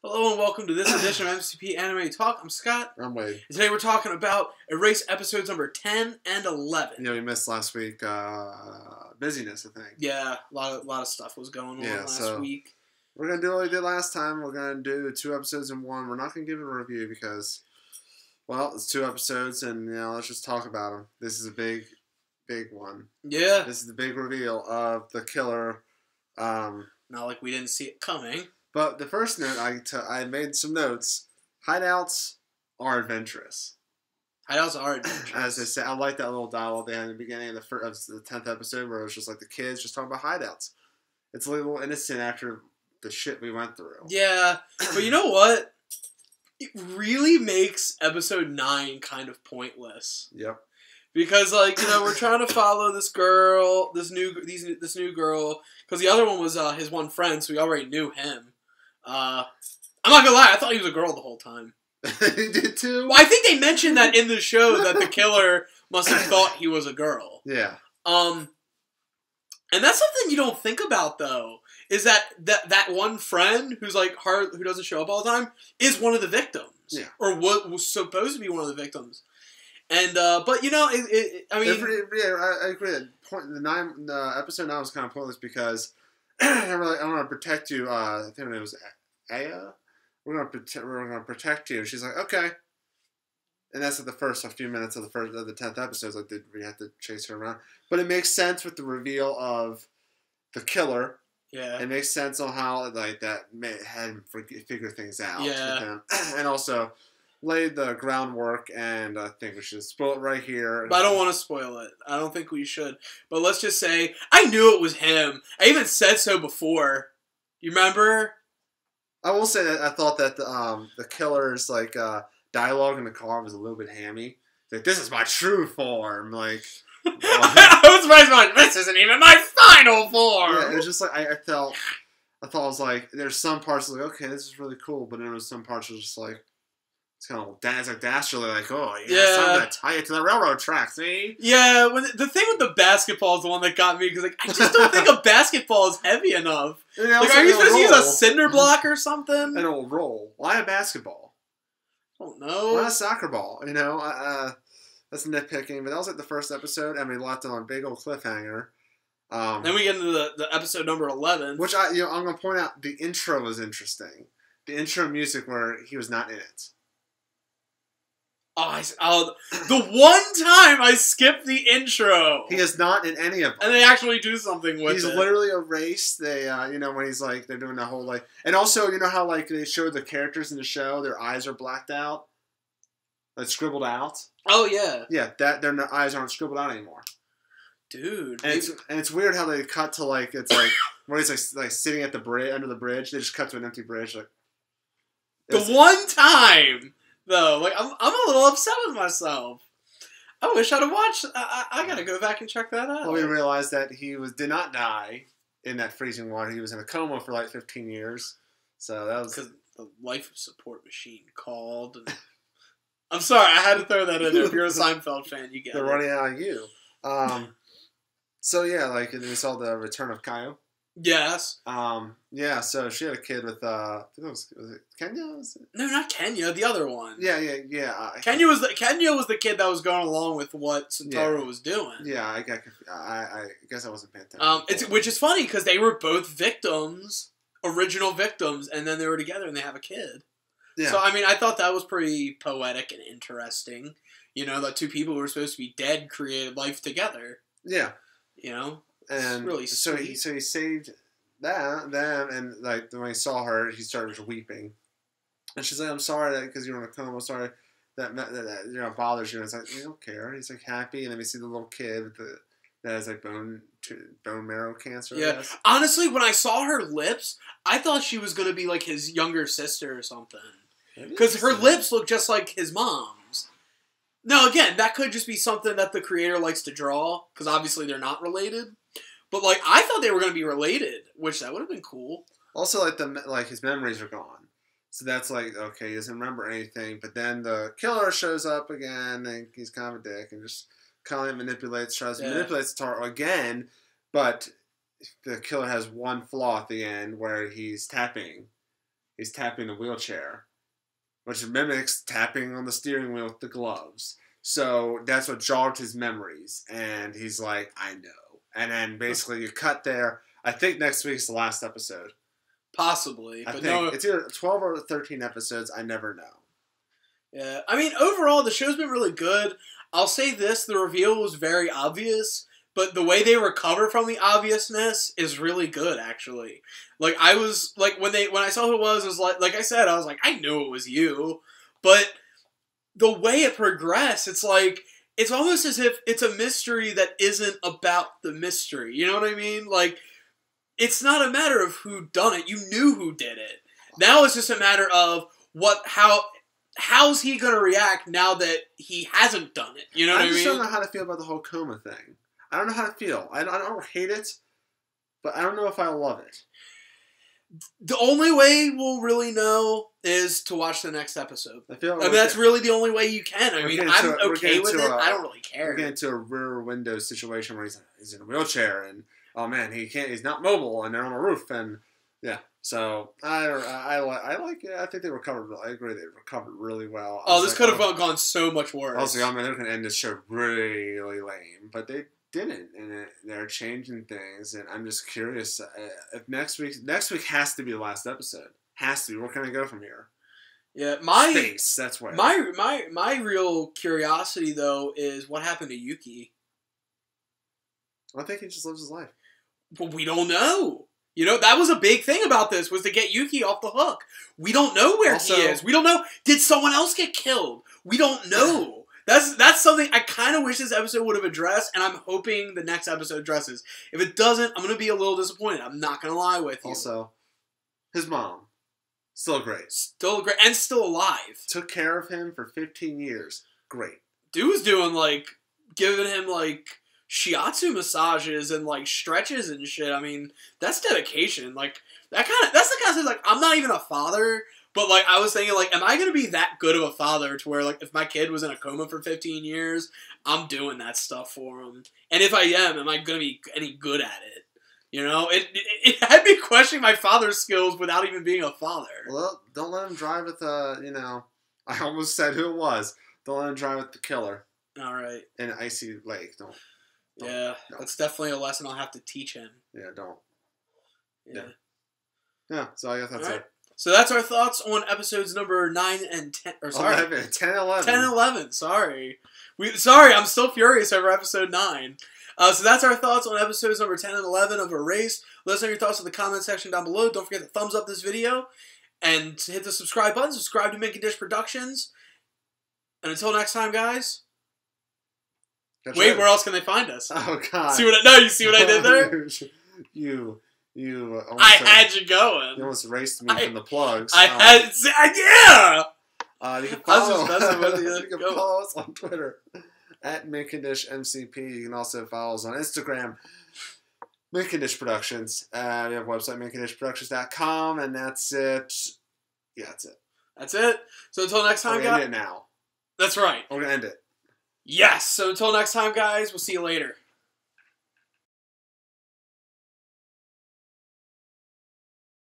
Hello and welcome to this edition of MCP Anime Talk. I'm Scott. I'm Wade. And today we're talking about Erase episodes number 10 and 11. Yeah, we missed last week. Busyness, I think. Yeah, a lot of stuff was going on last week. We're going to do what we did last time. We're going to do 2 episodes in one. We're not going to give it a review because, well, it's 2 episodes and, let's just talk about them. This is a big one. Yeah. This is the big reveal of the killer. Not like we didn't see it coming. But the first note, I made some notes. Hideouts are adventurous. Hideouts are adventurous. As I said, I like that little dialogue they had in the beginning of the 10th episode where it was just like the kids just talking about hideouts. It's a little innocent after the shit we went through. Yeah, but you know what? It really makes episode 9 kind of pointless. Yep. Because, we're trying to follow this girl, this new girl, because the other one was his one friend, so we already knew him. I'm not gonna lie, I thought he was a girl the whole time. He did too? Well, I think they mentioned that in the show that the killer must have thought he was a girl. Yeah. And that's something you don't think about, though, is that one friend who's who doesn't show up all the time is one of the victims. Yeah. Or was supposed to be one of the victims. And, but, I agree. The episode 9 was kind of pointless because I'm going to protect you. I think her name was Aya. We're going to protect you. And she's like, okay. And that's the first few minutes of the 10th episode. Like, we have to chase her around. But it makes sense with the reveal of the killer. Yeah. It makes sense on how, that had him figure things out. Yeah. With him. And also laid the groundwork, and I think we should spoil it right here. But I don't want to spoil it. I don't think we should. But let's just say, I knew it was him. I even said so before. You remember? I will say that I thought that the killer's dialogue in the car was a little bit hammy. Like, this is my true form. Like, I was surprised. This isn't even my final form. Yeah, it was just like I thought it was like there's some parts like, okay, this is really cool, but then there was some parts that was just like. It's kind of dastardly, like, oh, yeah, so I'm going to tie it to the railroad track, see? Yeah, the thing with the basketball is the one that got me, because, I just don't think a basketball is heavy enough. Are you supposed to use a cinder block or something? And it'll roll. Why a basketball? I don't know. Why a soccer ball? That's nitpicking, but that was the first episode, and we left it on a big old cliffhanger. Then we get into the episode number 11. Which, I'm going to point out, the intro was interesting. The intro music where he was not in it. The one time I skipped the intro. He is not in any of them. And they actually do something with it. He's literally erased. They, when he's they're doing the whole, and also, how, they show the characters in the show, their eyes are blacked out? Scribbled out? Oh, yeah. Yeah, their eyes aren't scribbled out anymore. Dude. And it's weird how they cut to, it's when he's, sitting at the bridge, under the bridge, they just cut to an empty bridge, the one time... Though, I'm a little upset with myself. I wish I'd have watched. I gotta go back and check that out. Well, we realized that he did not die in that freezing water. He was in a coma for 15 years. So that was because the life support machine called. And... I'm sorry, I had to throw that in there. If you're a Seinfeld fan, you get They're running out of you. So yeah, and we saw the return of Kaio. Yes. Yeah, so she had a kid with, I think was it Kenya? No, not Kenya, the other one. Yeah. Kenya was the kid that was going along with what Satoru was doing. Yeah, I guess I wasn't paying attention. Which is funny, because they were both victims, original victims, and then they were together and they have a kid. Yeah. So, I thought that was pretty poetic and interesting. That 2 people who were supposed to be dead created life together. Yeah. And really so he saved them, and when he saw her, he started weeping, and she's like, "I'm sorry because you're in a coma. I'm sorry that bothers you." And it's like, you don't care. He's happy, and then we see the little kid that has bone marrow cancer. Yeah, honestly, when I saw her lips, I thought she was gonna be his younger sister or something, because her lips look just like his mom's. Now, again, that could just be something that the creator likes to draw, because obviously they're not related. But, I thought they were going to be related, which that would have been cool. Also, his memories are gone. So that's okay, he doesn't remember anything. But then the killer shows up again, and he's kind of a dick, and just kind of manipulates Satoru again. But the killer has one flaw at the end where he's tapping he's tapping the wheelchair, which mimics tapping on the steering wheel with the gloves. So that's what jogged his memories. And he's like, I know. And then basically you cut there. I think next week's the last episode. Possibly. I but think no, it's either 12 or 13 episodes. I never know. Yeah. I mean, overall, the show's been really good. I'll say this. The reveal was very obvious. But the way they recover from the obviousness is really good, actually. Like, I was, like, when I saw who it was like I said, I was like, I knew it was you. But the way it progressed, it's like, it's almost as if it's a mystery that isn't about the mystery. You know what I mean? Like, it's not a matter of who done it. You knew who did it. Now it's just a matter of how's he going to react now that he hasn't done it? You know what I mean? I just don't know how to feel about the whole coma thing. I don't know how to feel. I don't hate it, but I don't know if I love it. The only way we'll really know is to watch the next episode. I mean, that's really the only way you can. I mean, I'm okay with it. I don't really care. We're getting into a rear window situation where he's in a wheelchair, and oh man, he's not mobile, and they're on a roof, and yeah. So I like it. I think they recovered. I agree, they recovered really well. This could have gone so much worse. Also, I mean, they're gonna end this show really lame, but they didn't, and they're changing things, and I'm just curious if next week has to be the last episode. Has to be. Where can I go from here? Yeah, space. That's where my real curiosity though is what happened to Yuki. I think he just lives his life. But we don't know. You know, that was a big thing about this, was to get Yuki off the hook. We don't know where he is. We don't know. Did someone else get killed? We don't know. That's something I kind of wish this episode would have addressed, and I'm hoping the next episode addresses. If it doesn't, I'm going to be a little disappointed. I'm not going to lie with you. Also, his mom, still great. Still great, and still alive. Took care of him for 15 years. Great. Dude was doing, like, giving him, like, shiatsu massages and, like, stretches and shit. I mean, that's dedication. Like, that's the kind of thing, like, I'm not even a father, but, like, I was thinking, like, am I going to be that good of a father to where, like, if my kid was in a coma for 15 years, I'm doing that stuff for him? And if I am I going to be any good at it? You know? It had me questioning my father's skills without even being a father. Well, don't let him drive with I almost said who it was. Don't let him drive with the killer. All right. In an icy lake. Don't. Yeah, that's definitely a lesson I'll have to teach him. Yeah, don't. Yeah, so I guess that's it. So that's our thoughts on episodes number 9 and 10. Or sorry, 11, 10 and 11. 10 and 11. Sorry, I'm still furious over episode 9. So that's our thoughts on episodes number 10 and 11 of Erased. Let us know your thoughts in the comment section down below. Don't forget to thumbs up this video and hit the subscribe button. Subscribe to Mint Condish Productions. And until next time, guys. Wait, where else can they find us? Oh God! You see what I did there? You. I had you going. You almost erased me from the plugs. Yeah. You can follow, you can follow us on Twitter at Mint Condish MCP. You can also follow us on Instagram, Mint Condish Productions. We have a website, mintkondishproductions.com, and that's it. Yeah, that's it. That's it. So until next time, guys. End it now. That's right. We're gonna end it. Yes. So until next time, guys. We'll see you later.